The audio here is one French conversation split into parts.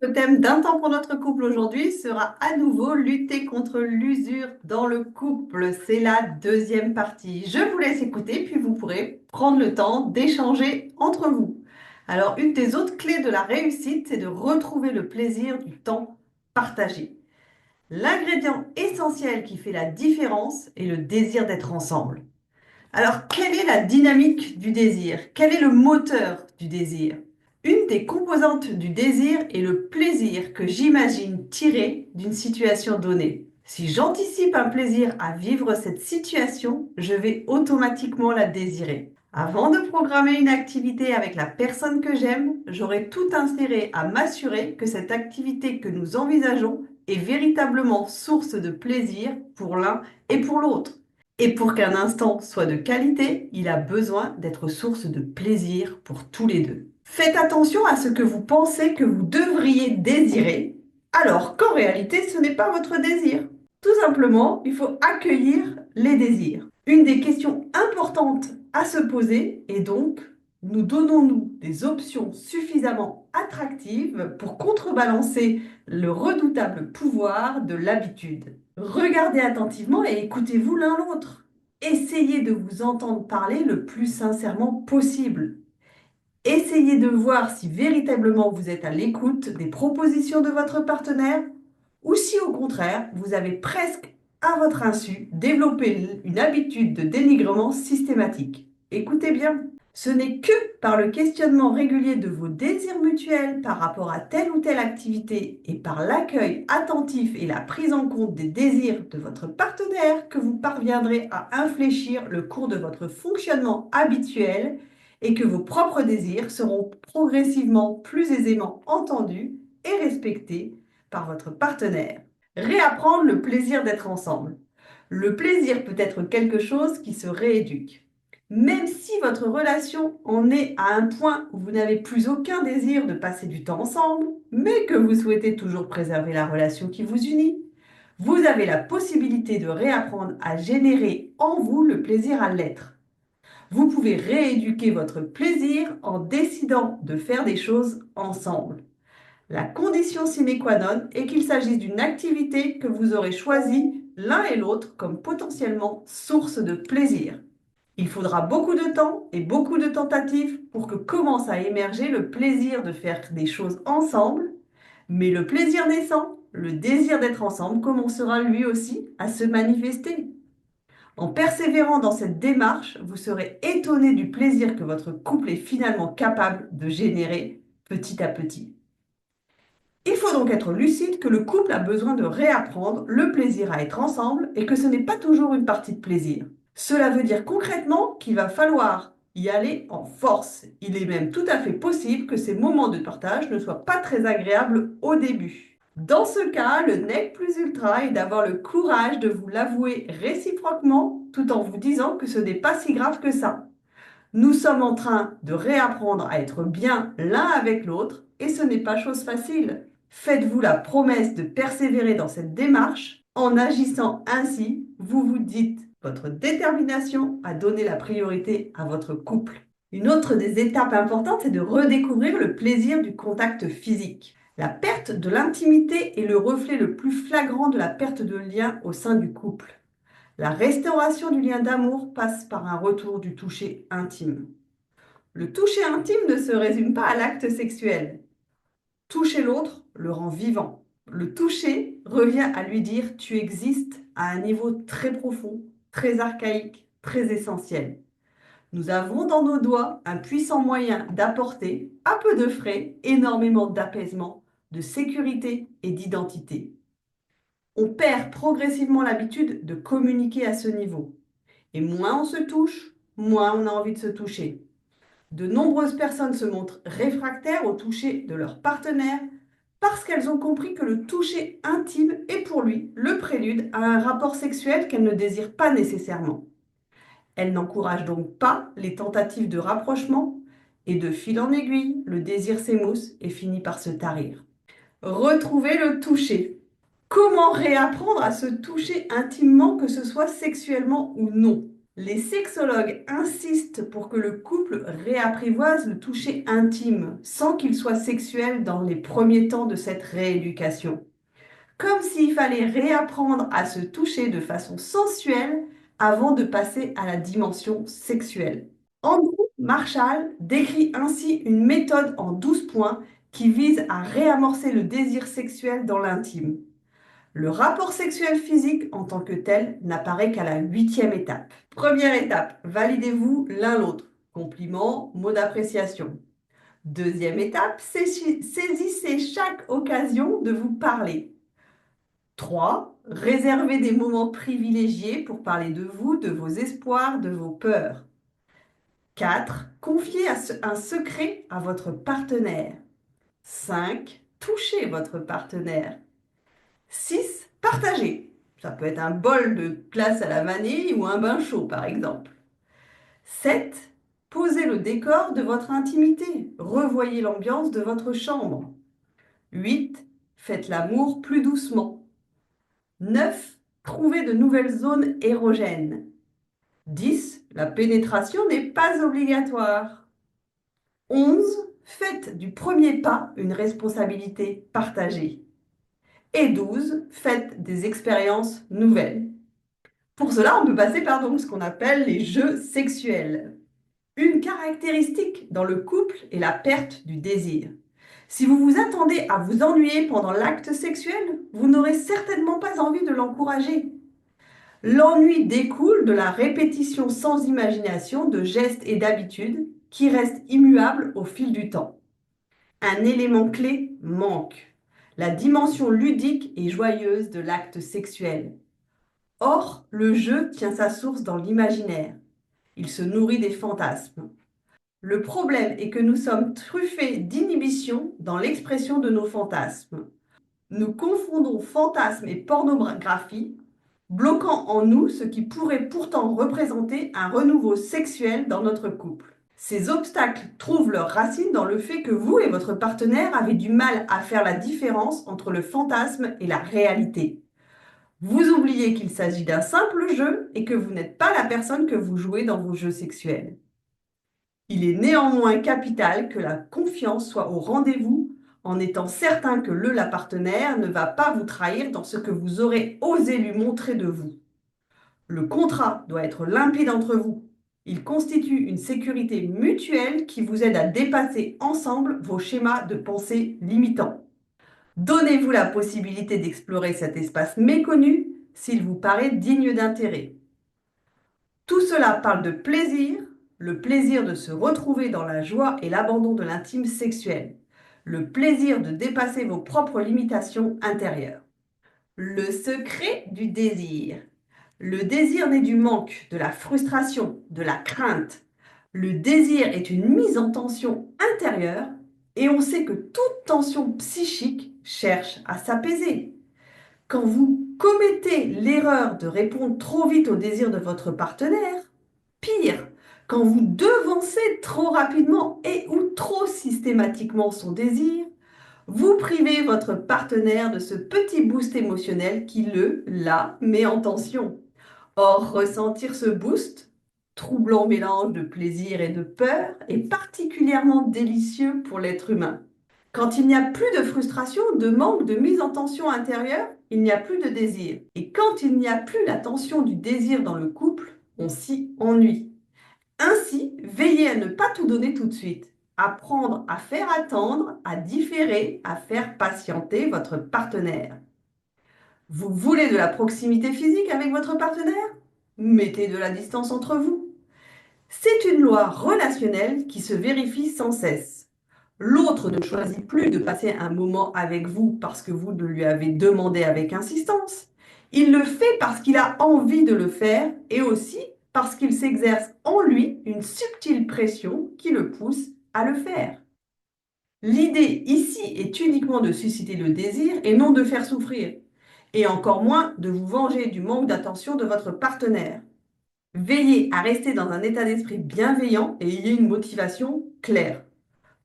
Le thème d'un temps pour notre couple aujourd'hui sera à nouveau lutter contre l'usure dans le couple. C'est la deuxième partie. Je vous laisse écouter, puis vous pourrez prendre le temps d'échanger entre vous. Alors, une des autres clés de la réussite, c'est de retrouver le plaisir du temps partagé. L'ingrédient essentiel qui fait la différence est le désir d'être ensemble. Alors, quelle est la dynamique du désir? Quel est le moteur du désir? Une des composantes du désir est le plaisir que j'imagine tirer d'une situation donnée. Si j'anticipe un plaisir à vivre cette situation, je vais automatiquement la désirer. Avant de programmer une activité avec la personne que j'aime, j'aurai tout intérêt à m'assurer que cette activité que nous envisageons est véritablement source de plaisir pour l'un et pour l'autre. Et pour qu'un instant soit de qualité, il a besoin d'être source de plaisir pour tous les deux. Faites attention à ce que vous pensez que vous devriez désirer, alors qu'en réalité, ce n'est pas votre désir. Tout simplement, il faut accueillir les désirs. Une des questions importantes à se poser est donc, nous donnons-nous des options suffisamment attractives pour contrebalancer le redoutable pouvoir de l'habitude? Regardez attentivement et écoutez-vous l'un l'autre. Essayez de vous entendre parler le plus sincèrement possible. Essayez de voir si véritablement vous êtes à l'écoute des propositions de votre partenaire ou si au contraire vous avez presque à votre insu développé une habitude de dénigrement systématique. Écoutez bien. Ce n'est que par le questionnement régulier de vos désirs mutuels par rapport à telle ou telle activité et par l'accueil attentif et la prise en compte des désirs de votre partenaire que vous parviendrez à infléchir le cours de votre fonctionnement habituel et que vos propres désirs seront progressivement plus aisément entendus et respectés par votre partenaire. Réapprendre le plaisir d'être ensemble. Le plaisir peut être quelque chose qui se rééduque. Même si votre relation en est à un point où vous n'avez plus aucun désir de passer du temps ensemble, mais que vous souhaitez toujours préserver la relation qui vous unit, vous avez la possibilité de réapprendre à générer en vous le plaisir à l'être. Vous pouvez rééduquer votre plaisir en décidant de faire des choses ensemble. La condition sine qua non est qu'il s'agisse d'une activité que vous aurez choisie l'un et l'autre comme potentiellement source de plaisir. Il faudra beaucoup de temps et beaucoup de tentatives pour que commence à émerger le plaisir de faire des choses ensemble, mais le plaisir naissant, le désir d'être ensemble commencera lui aussi à se manifester. En persévérant dans cette démarche, vous serez étonné du plaisir que votre couple est finalement capable de générer petit à petit. Il faut donc être lucide que le couple a besoin de réapprendre le plaisir à être ensemble et que ce n'est pas toujours une partie de plaisir. Cela veut dire concrètement qu'il va falloir y aller en force. Il est même tout à fait possible que ces moments de partage ne soient pas très agréables au début. Dans ce cas, le nec plus ultra est d'avoir le courage de vous l'avouer réciproquement tout en vous disant que ce n'est pas si grave que ça. Nous sommes en train de réapprendre à être bien l'un avec l'autre et ce n'est pas chose facile. Faites-vous la promesse de persévérer dans cette démarche. En agissant ainsi, vous vous dites votre détermination à donner la priorité à votre couple. Une autre des étapes importantes, c'est de redécouvrir le plaisir du contact physique. La perte de l'intimité est le reflet le plus flagrant de la perte de lien au sein du couple. La restauration du lien d'amour passe par un retour du toucher intime. Le toucher intime ne se résume pas à l'acte sexuel. Toucher l'autre le rend vivant. Le toucher revient à lui dire tu existes à un niveau très profond, très archaïque, très essentiel. Nous avons dans nos doigts un puissant moyen d'apporter, à peu de frais, énormément d'apaisement, de sécurité et d'identité. On perd progressivement l'habitude de communiquer à ce niveau. Et moins on se touche, moins on a envie de se toucher. De nombreuses personnes se montrent réfractaires au toucher de leur partenaire parce qu'elles ont compris que le toucher intime est pour lui le prélude à un rapport sexuel qu'elles ne désirent pas nécessairement. Elles n'encouragent donc pas les tentatives de rapprochement et de fil en aiguille, le désir s'émousse et finit par se tarir. Retrouver le toucher. Comment réapprendre à se toucher intimement, que ce soit sexuellement ou non? Les sexologues insistent pour que le couple réapprivoise le toucher intime, sans qu'il soit sexuel dans les premiers temps de cette rééducation. Comme s'il fallait réapprendre à se toucher de façon sensuelle avant de passer à la dimension sexuelle. Andrew Marshall décrit ainsi une méthode en 12 points qui vise à réamorcer le désir sexuel dans l'intime. Le rapport sexuel physique en tant que tel n'apparaît qu'à la 8e étape. Première étape, validez-vous l'un l'autre. Compliment, mot d'appréciation. Deuxième étape, saisissez chaque occasion de vous parler. 3. Réservez des moments privilégiés pour parler de vous, de vos espoirs, de vos peurs. 4. Confiez un secret à votre partenaire. 5. Touchez votre partenaire. 6. Partagez. Ça peut être un bol de glace à la vanille ou un bain chaud, par exemple. 7. Posez le décor de votre intimité. Revoyez l'ambiance de votre chambre. 8. Faites l'amour plus doucement. 9. Trouvez de nouvelles zones érogènes. 10. La pénétration n'est pas obligatoire. 11. Faites du premier pas une responsabilité partagée. Et 12. Faites des expériences nouvelles. Pour cela, on peut passer par donc ce qu'on appelle les jeux sexuels. Une caractéristique dans le couple est la perte du désir. Si vous vous attendez à vous ennuyer pendant l'acte sexuel, vous n'aurez certainement pas envie de l'encourager. L'ennui découle de la répétition sans imagination de gestes et d'habitudes qui restent immuables au fil du temps. Un élément clé manque, la dimension ludique et joyeuse de l'acte sexuel. Or, le jeu tient sa source dans l'imaginaire. Il se nourrit des fantasmes. Le problème est que nous sommes truffés d'inhibition dans l'expression de nos fantasmes. Nous confondons fantasme et pornographie, bloquant en nous ce qui pourrait pourtant représenter un renouveau sexuel dans notre couple. Ces obstacles trouvent leurs racines dans le fait que vous et votre partenaire avez du mal à faire la différence entre le fantasme et la réalité. Vous oubliez qu'il s'agit d'un simple jeu et que vous n'êtes pas la personne que vous jouez dans vos jeux sexuels. Il est néanmoins capital que la confiance soit au rendez-vous en étant certain que la partenaire ne va pas vous trahir dans ce que vous aurez osé lui montrer de vous. Le contrat doit être limpide entre vous. Il constitue une sécurité mutuelle qui vous aide à dépasser ensemble vos schémas de pensée limitants. Donnez-vous la possibilité d'explorer cet espace méconnu s'il vous paraît digne d'intérêt. Tout cela parle de plaisir, le plaisir de se retrouver dans la joie et l'abandon de l'intime sexuel, le plaisir de dépasser vos propres limitations intérieures. Le secret du désir. Le désir naît du manque, de la frustration, de la crainte. Le désir est une mise en tension intérieure et on sait que toute tension psychique cherche à s'apaiser. Quand vous commettez l'erreur de répondre trop vite au désir de votre partenaire, pire, quand vous devancez trop rapidement et ou trop systématiquement son désir, vous privez votre partenaire de ce petit boost émotionnel qui la met en tension. Or, ressentir ce boost, troublant mélange de plaisir et de peur, est particulièrement délicieux pour l'être humain. Quand il n'y a plus de frustration, de manque, de mise en tension intérieure, il n'y a plus de désir. Et quand il n'y a plus la tension du désir dans le couple, on s'y ennuie. Ainsi, veillez à ne pas tout donner tout de suite. Apprendre à faire attendre, à différer, à faire patienter votre partenaire. Vous voulez de la proximité physique avec votre partenaire? Mettez de la distance entre vous. C'est une loi relationnelle qui se vérifie sans cesse. L'autre ne choisit plus de passer un moment avec vous parce que vous le lui avez demandé avec insistance. Il le fait parce qu'il a envie de le faire et aussi parce qu'il s'exerce en lui une subtile pression qui le pousse à le faire. L'idée ici est uniquement de susciter le désir et non de faire souffrir, et encore moins de vous venger du manque d'attention de votre partenaire. Veillez à rester dans un état d'esprit bienveillant et ayez une motivation claire.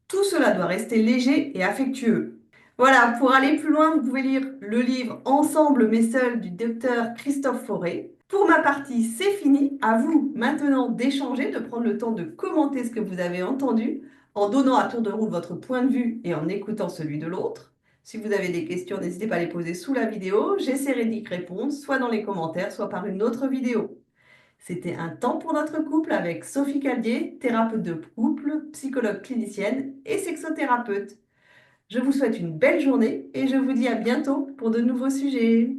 Tout cela doit rester léger et affectueux. Voilà, pour aller plus loin, vous pouvez lire le livre Ensemble mais seul du docteur Christophe Fauré. Pour ma partie, c'est fini. À vous maintenant d'échanger, de prendre le temps de commenter ce que vous avez entendu en donnant à tour de rôle votre point de vue et en écoutant celui de l'autre. Si vous avez des questions, n'hésitez pas à les poser sous la vidéo. J'essaierai d'y répondre, soit dans les commentaires, soit par une autre vidéo. C'était un temps pour notre couple avec Sophie Caldier, thérapeute de couple, psychologue clinicienne et sexothérapeute. Je vous souhaite une belle journée et je vous dis à bientôt pour de nouveaux sujets.